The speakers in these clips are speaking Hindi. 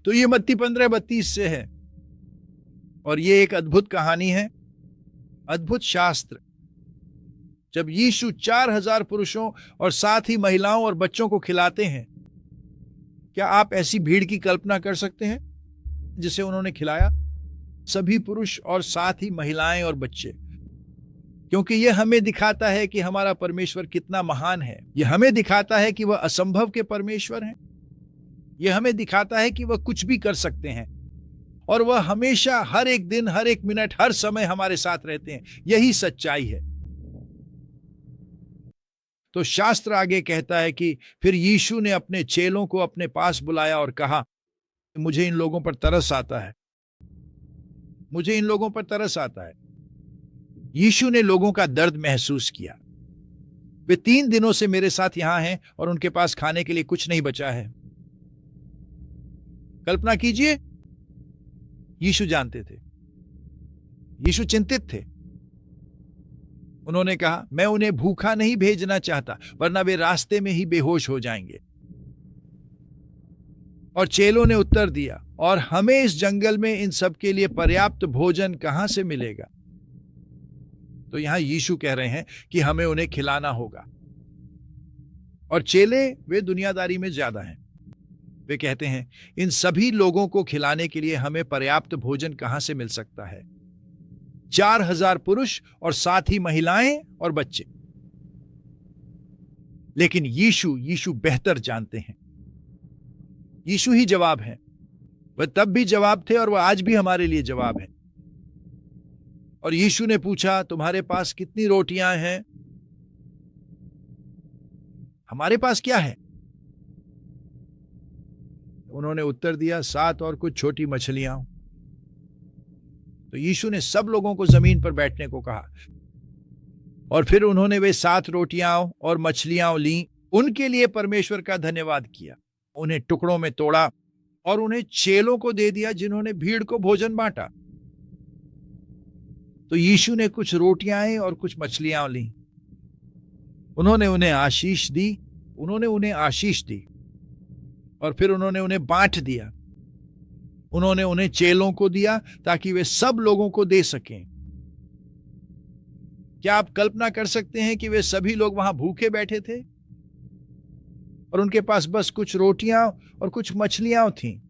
तो ये मत्ती 15:32 से है, और ये एक अद्भुत कहानी है, अद्भुत शास्त्र। जब यीशु 4000 पुरुषों और साथ ही महिलाओं और बच्चों को खिलाते हैं, क्या आप ऐसी भीड़ की कल्पना कर सकते हैं जिसे उन्होंने खिलाया? सभी पुरुष और साथ ही महिलाएं और बच्चे। क्योंकि यह हमें दिखाता है कि हमारा परमेश्वर कितना महान है। यह हमें दिखाता है कि वह असंभव के परमेश्वर हैं। यह हमें दिखाता है कि वह कुछ भी कर सकते हैं, और वह हमेशा, हर एक दिन, हर एक मिनट, हर समय हमारे साथ रहते हैं। यही सच्चाई है। तो शास्त्र आगे कहता है कि फिर यीशु ने अपने चेलों को अपने पास बुलाया और कहा, मुझे इन लोगों पर तरस आता है, मुझे इन लोगों पर तरस आता है। यीशु ने लोगों का दर्द महसूस किया। वे 3 दिनों से मेरे साथ यहां हैं और उनके पास खाने के लिए कुछ नहीं बचा है। कल्पना कीजिए, यीशु जानते थे, यीशु चिंतित थे। उन्होंने कहा, मैं उन्हें भूखा नहीं भेजना चाहता, वरना वे रास्ते में ही बेहोश हो जाएंगे। और चेलों ने उत्तर दिया, और हमें इस जंगल में इन सब के लिए पर्याप्त भोजन कहां से मिलेगा? तो यहां यीशु कह रहे हैं कि हमें उन्हें खिलाना होगा। और चेले, वे दुनियादारी में ज्यादा हैं। वे कहते हैं, इन सभी लोगों को खिलाने के लिए हमें पर्याप्त भोजन कहां से मिल सकता है? 4000 पुरुष और साथ ही महिलाएं और बच्चे। लेकिन यीशु बेहतर जानते हैं। यीशु ही जवाब है। वह तब भी जवाब थे और वह आज भी हमारे लिए जवाब है। और यीशु ने पूछा, तुम्हारे पास कितनी रोटियां हैं? हमारे पास क्या है? उन्होंने उत्तर दिया, 7 और कुछ छोटी मछलियां। तो यीशु ने सब लोगों को जमीन पर बैठने को कहा, और फिर उन्होंने वे 7 रोटियां और मछलियां ली, उनके लिए परमेश्वर का धन्यवाद किया, उन्हें टुकड़ों में तोड़ा और उन्हें चेलों को दे दिया, जिन्होंने भीड़ को भोजन बांटा। तो यीशु ने कुछ रोटियां और कुछ मछलियां ली, उन्होंने उन्हें आशीष दी, और फिर उन्होंने उन्हें बांट दिया। उन्होंने उन्हें चेलों को दिया ताकि वे सब लोगों को दे सकें। क्या आप कल्पना कर सकते हैं कि वे सभी लोग वहां भूखे बैठे थे और उनके पास बस कुछ रोटियां और कुछ मछलियां थीं?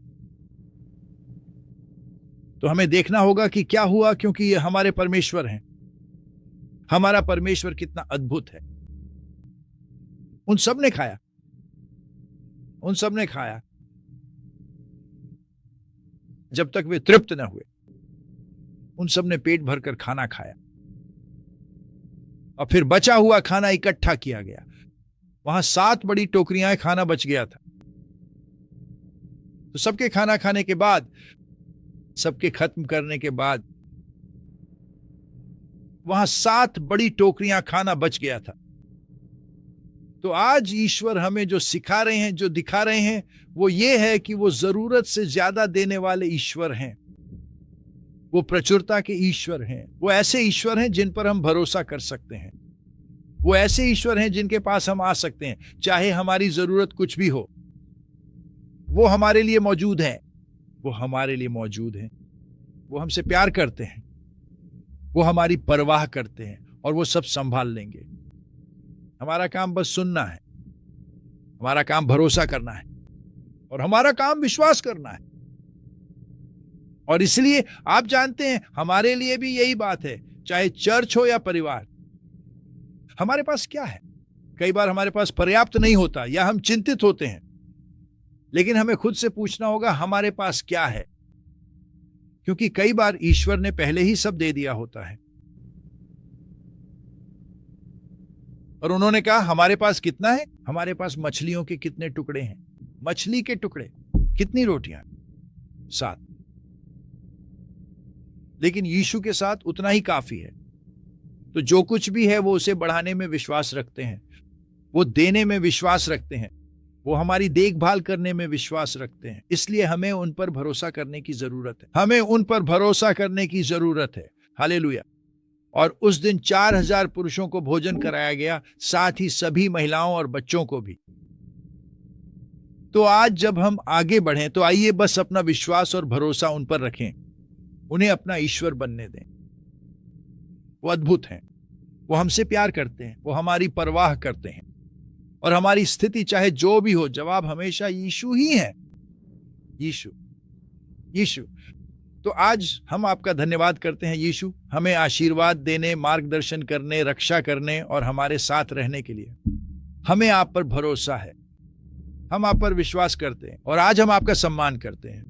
तो हमें देखना होगा कि क्या हुआ, क्योंकि ये हमारे परमेश्वर हैं। हमारा परमेश्वर कितना अद्भुत है। उन सब ने खाया जब तक वे तृप्त न हुए। उन सब ने पेट भरकर खाना खाया, और फिर बचा हुआ खाना इकट्ठा किया गया। वहां 7 बड़ी टोकरियां खाना बच गया था। तो सबके खाना खाने के बाद, सबके खत्म करने के बाद, वहां 7 बड़ी टोकरियां खाना बच गया था। तो आज ईश्वर हमें जो सिखा रहे हैं, जो दिखा रहे हैं, वो ये है कि वो जरूरत से ज्यादा देने वाले ईश्वर हैं। वो प्रचुरता के ईश्वर हैं। वो ऐसे ईश्वर हैं जिन पर हम भरोसा कर सकते हैं। वो ऐसे ईश्वर हैं जिनके पास हम आ सकते हैं, चाहे हमारी जरूरत कुछ भी हो। वो हमारे लिए मौजूद है। वो हमसे प्यार करते हैं। वो हमारी परवाह करते हैं, और वो सब संभाल लेंगे। हमारा काम बस सुनना है, हमारा काम भरोसा करना है, और हमारा काम विश्वास करना है। और इसलिए आप जानते हैं, हमारे लिए भी यही बात है, चाहे चर्च हो या परिवार। हमारे पास क्या है? कई बार हमारे पास पर्याप्त नहीं होता, या हम चिंतित होते हैं। लेकिन हमें खुद से पूछना होगा, हमारे पास क्या है? क्योंकि कई बार ईश्वर ने पहले ही सब दे दिया होता है। और उन्होंने कहा, हमारे पास कितना है? हमारे पास मछलियों के कितने टुकड़े हैं? मछली के टुकड़े। कितनी रोटियां? 7। लेकिन यीशु के साथ उतना ही काफी है। तो जो कुछ भी है, वो उसे बढ़ाने में विश्वास रखते हैं, वो देने में विश्वास रखते हैं, वो हमारी देखभाल करने में विश्वास रखते हैं। इसलिए हमें उन पर भरोसा करने की जरूरत है। हालेलुया। और उस दिन 4000 पुरुषों को भोजन कराया गया, साथ ही सभी महिलाओं और बच्चों को भी। तो आज जब हम आगे बढ़ें तो आइए बस अपना विश्वास और भरोसा उन पर रखें, उन्हें अपना ईश्वर बनने दें। वो अद्भुत हैं, वो हमसे प्यार करते हैं, वो हमारी परवाह करते हैं, और हमारी स्थिति चाहे जो भी हो, जवाब हमेशा यीशु ही है। यीशु, यीशु। तो आज हम आपका धन्यवाद करते हैं यीशु, हमें आशीर्वाद देने, मार्गदर्शन करने, रक्षा करने और हमारे साथ रहने के लिए। हमें आप पर भरोसा है, हम आप पर विश्वास करते हैं और आज हम आपका सम्मान करते हैं।